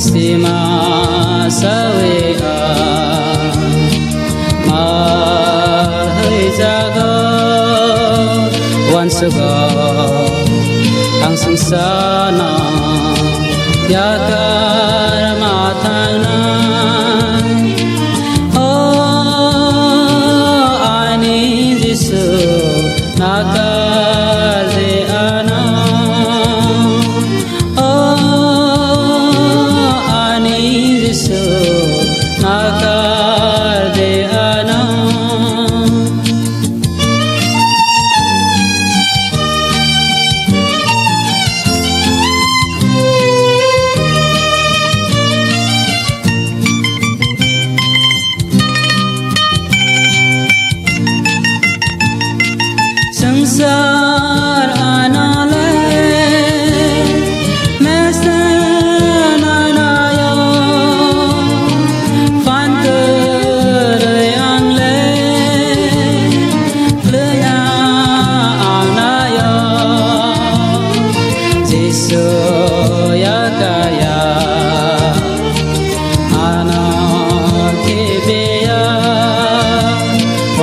Sima sawega ma hơi jago once ago ang sangsana yakar matana oh ani jisu nakar de ana nakar de ana sangsar anale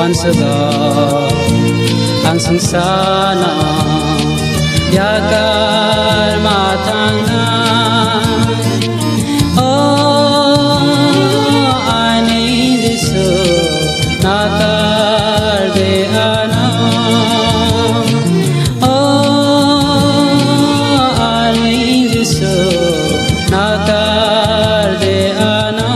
once ago ang sangsana yakar matangna oh ani jisu nakar de ana oh ani jisu nakar de ana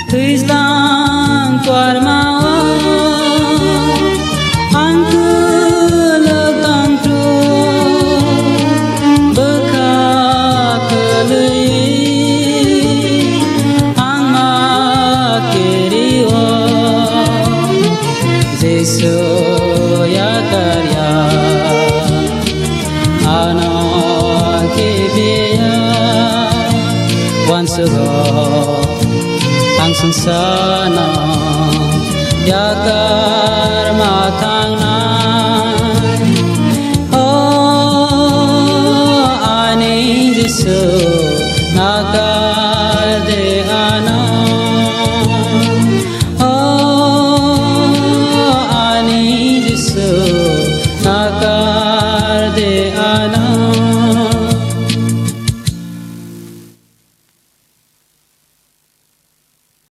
Please lang kuarmao ang kulagtang tu bekakali ang makiriwa Jesu ya karya anak kibiya once ago ang sangsana yakar matangna